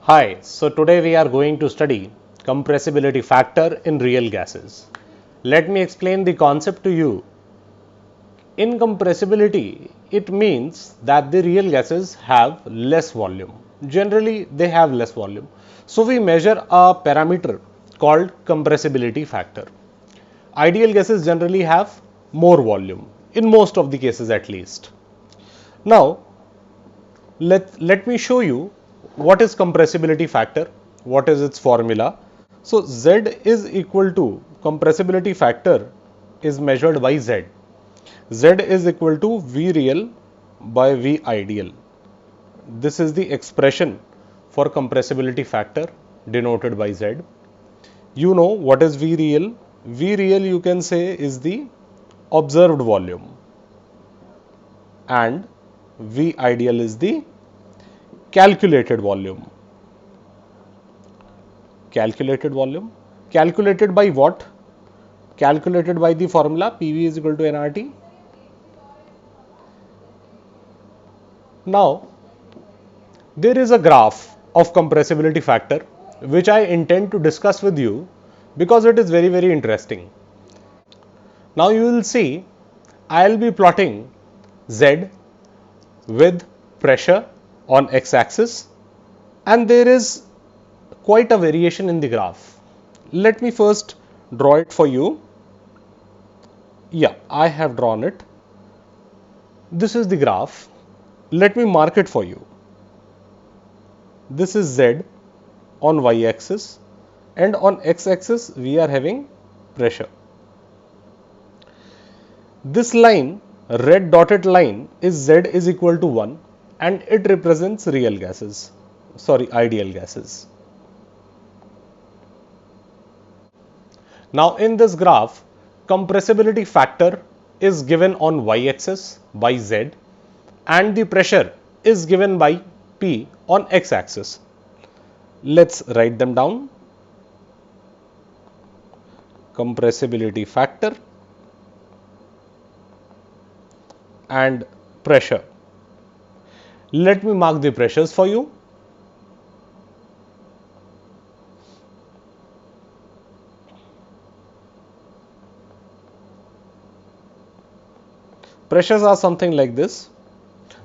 Hi, so today we are going to study compressibility factor in real gases. Let me explain the concept to you. Incompressibility, it means that the real gases have less volume. Generally, they have less volume. So we measure a parameter called compressibility factor. Ideal gases generally have more volume, in most of the cases at least. Now, let me show you what is compressibility factor, what is its formula. So Z is equal to compressibility factor is measured by Z. Z is equal to V real by V ideal. This is the expression for compressibility factor denoted by Z. You know what is V real? V real you can say is the observed volume and V ideal is the calculated volume. Calculated by what? Calculated by the formula PV is equal to nRT. Now, there is a graph of compressibility factor which I intend to discuss with you because it is very interesting. Now you will see I will be plotting Z with pressure on x-axis and there is quite a variation in the graph. Let me first draw it for you. Yeah, I have drawn it. This is the graph. Let me mark it for you. This is Z on y-axis and on x-axis we are having pressure. This line, red dotted line, is Z is equal to 1 and it represents ideal gases. Now in this graph, compressibility factor is given on y-axis by Z and the pressure is given by P on x-axis. Let's write them down. Compressibility factor and pressure. Let me mark the pressures for you. Pressures are something like this.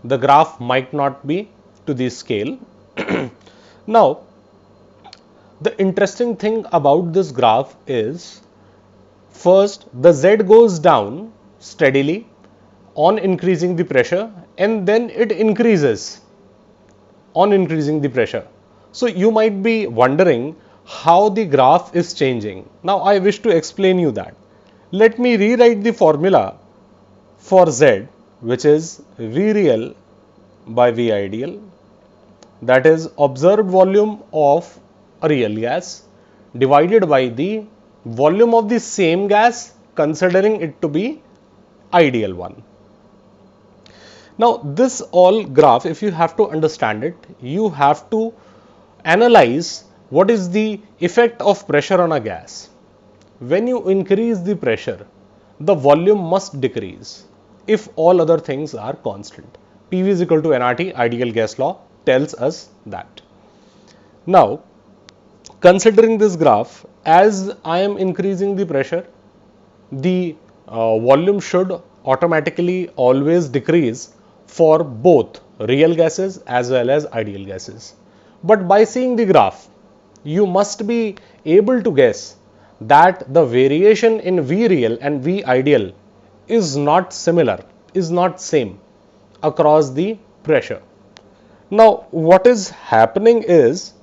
The graph might not be to this scale. Now, the interesting thing about this graph is first the Z goes down steadily on increasing the pressure and then it increases on increasing the pressure. So you might be wondering how the graph is changing. Now I wish to explain you that. Let me rewrite the formula for Z, which is V real by V ideal, that is observed volume of a real gas divided by the volume of the same gas considering it to be ideal one. Now this all graph, if you have to understand it, you have to analyze what is the effect of pressure on a gas. When you increase the pressure, the volume must decrease if all other things are constant. PV is equal to nRT, ideal gas law tells us that. Now, considering this graph, as I am increasing the pressure, the volume should automatically always decrease for both real gases as well as ideal gases. But by seeing the graph, you must be able to guess that the variation in V real and V ideal is not similar, is not same across the pressure. Now, what is happening is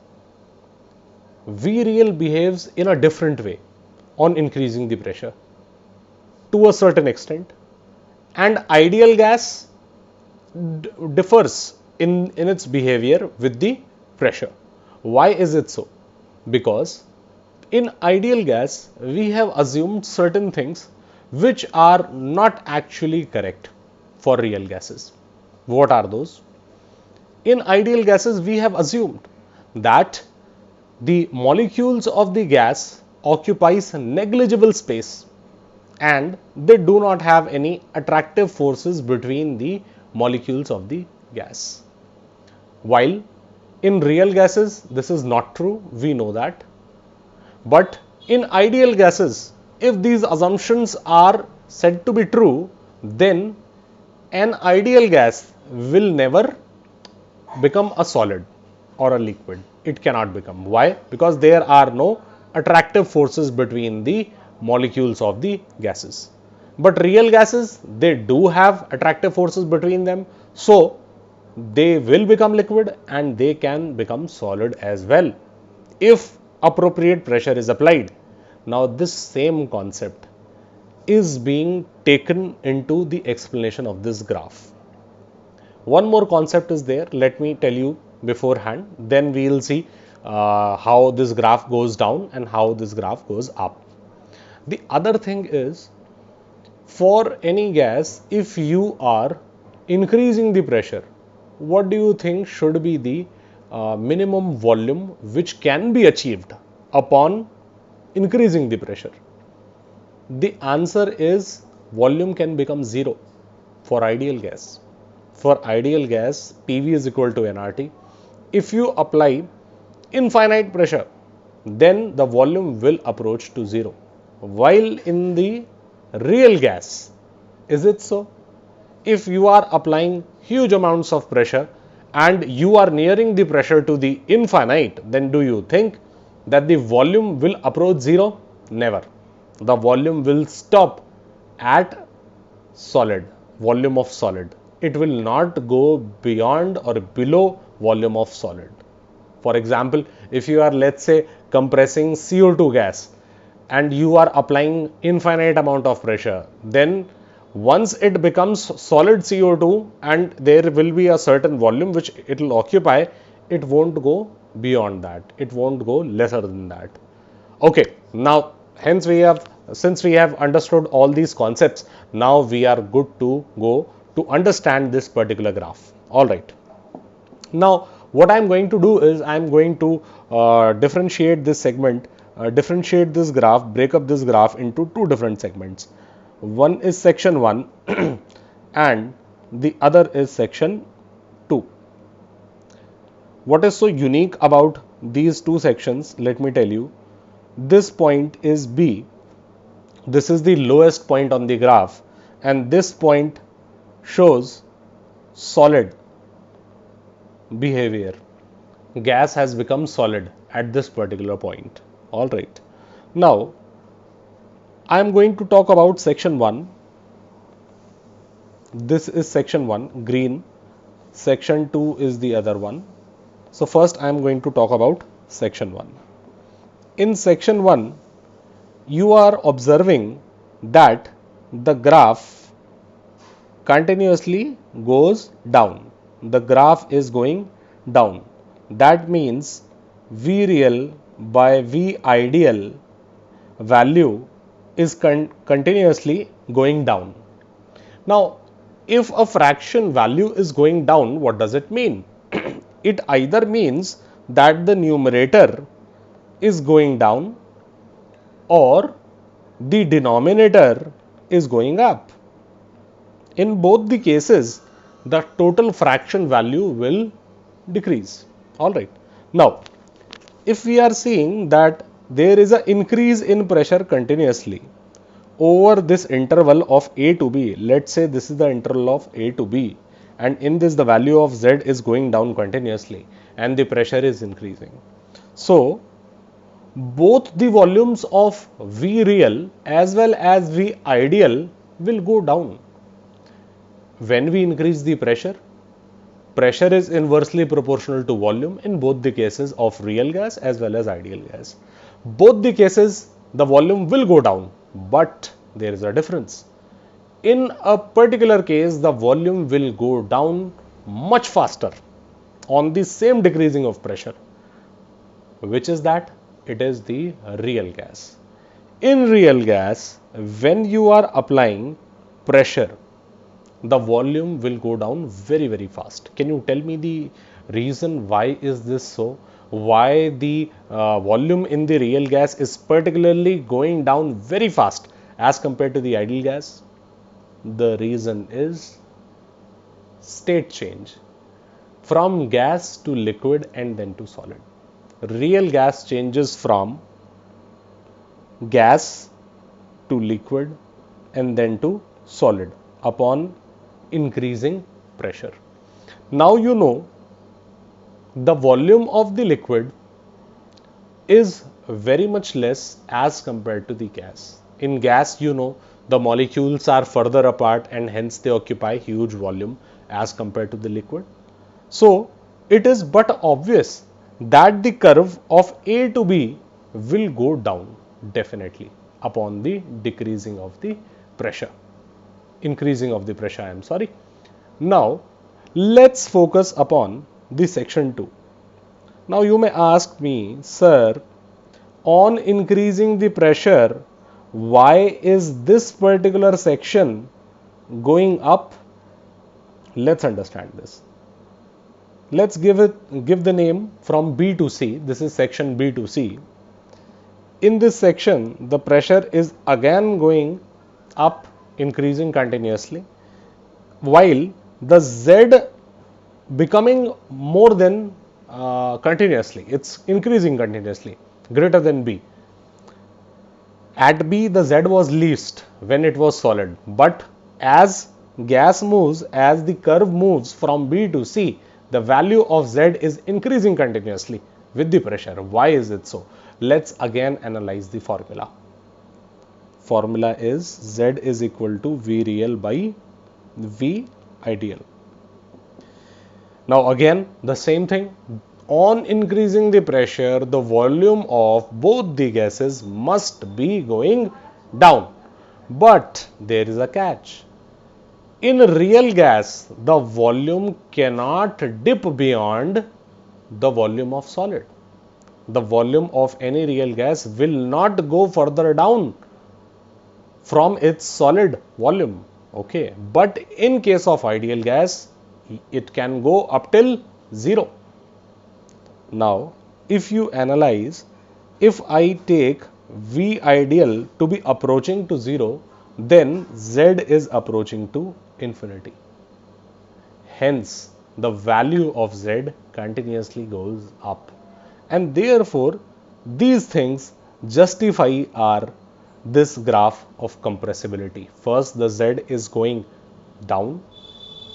V real behaves in a different way on increasing the pressure to a certain extent, and ideal gas differs in its behavior with the pressure. Why is it so? Because in ideal gas, we have assumed certain things which are not actually correct for real gases. What are those? In ideal gases, we have assumed that the molecules of the gas occupies negligible space and they do not have any attractive forces between the molecules of the gas. While In real gases, this is not true, we know that. But in ideal gases, if these assumptions are said to be true, then an ideal gas will never become a solid or a liquid. It cannot become. Why? Because there are no attractive forces between the molecules of the gases. But real gases, they do have attractive forces between them. So, they will become liquid and they can become solid as well if appropriate pressure is applied. Now, this same concept is being taken into the explanation of this graph. One more concept is there, let me tell you beforehand, then we will see how this graph goes down and how this graph goes up. The other thing is, for any gas, if you are increasing the pressure, what do you think should be the minimum volume which can be achieved upon increasing the pressure? The answer is volume can become 0 for ideal gas. For ideal gas, PV is equal to nRT. If you apply infinite pressure, then the volume will approach to 0. While in the real gas, is it so? If you are applying huge amounts of pressure and you are nearing the pressure to the infinite, then do you think that the volume will approach 0? Never. The volume will stop at solid, volume of solid. It will not go beyond or below volume of solid. For example, if you are, let's say, compressing CO2 gas and you are applying infinite amount of pressure, then once it becomes solid CO2 and there will be a certain volume which it will occupy, it won't go beyond that. It won't go lesser than that. Okay, now hence since we have understood all these concepts, now we are good to go to understand this particular graph. All right. Now, what I am going to do is I am going to differentiate this segment, differentiate this graph, break up this graph into two different segments. One is section 1 and the other is section 2. What is so unique about these two sections? Let me tell you. This point is B. This is the lowest point on the graph, and this point shows solid behavior. Gas has become solid at this particular point. All right. Now, I am going to talk about section 1. This is section 1, green. Section 2 is the other one. So, first I am going to talk about section 1. In section 1, you are observing that the graph continuously goes down. The graph is going down. That means V real by V ideal value is continuously going down. Now, if a fraction value is going down, what does it mean? It either means that the numerator is going down or the denominator is going up. In both the cases, the total fraction value will decrease. All right. Now, if we are seeing that there is an increase in pressure continuously over this interval of A to B, let's say this is the interval of A to B, and in this the value of Z is going down continuously and the pressure is increasing. So, both the volumes of V real as well as V ideal will go down. When we increase the pressure, pressure is inversely proportional to volume in both the cases of real gas as well as ideal gas. Both the cases, the volume will go down, but there is a difference. In a particular case, the volume will go down much faster on the same decreasing of pressure. Which is that? It is the real gas. In real gas, when you are applying pressure, the volume will go down very, very fast. Can you tell me the reason why is this so? Why the volume in the real gas is particularly going down very fast as compared to the ideal gas? The reason is state change. from gas to liquid and then to solid. Real gas changes from gas to liquid and then to solid upon increasing pressure. Now you know the volume of the liquid is very much less as compared to the gas. In gas, you know, the molecules are further apart and hence they occupy huge volume as compared to the liquid. So, it is but obvious that the curve of A to B will go down definitely upon the decreasing of the pressure, increasing of the pressure, I am sorry. Now, let's focus upon the section 2. Now, you may ask me, sir, on increasing the pressure, why is this particular section going up? Let's understand this. Let's give the name from B to C. This is section B to C. In this section, the pressure is again going up, increasing continuously, while the Z becoming more than continuously. It's increasing continuously, greater than B. At B, the Z was least when it was solid, but as gas moves, as the curve moves from B to C, the value of Z is increasing continuously with the pressure. Why is it so? Let's again analyze the formula. Formula is Z is equal to V real by V ideal. Now again the same thing. On increasing the pressure, the volume of both the gases must be going down. But there is a catch. In real gas, the volume cannot dip beyond the volume of solid. The volume of any real gas will not go further down from its solid volume. Okay, but in case of ideal gas, it can go up till 0. Now, if you analyze, if I take V ideal to be approaching to 0, then Z is approaching to infinity. Hence, the value of Z continuously goes up. And therefore, these things justify this graph of compressibility. First, the Z is going down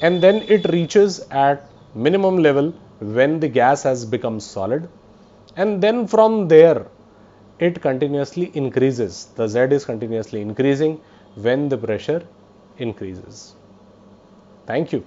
and then it reaches at minimum level when the gas has become solid, and then from there it continuously increases. The Z is continuously increasing when the pressure increases. Thank you.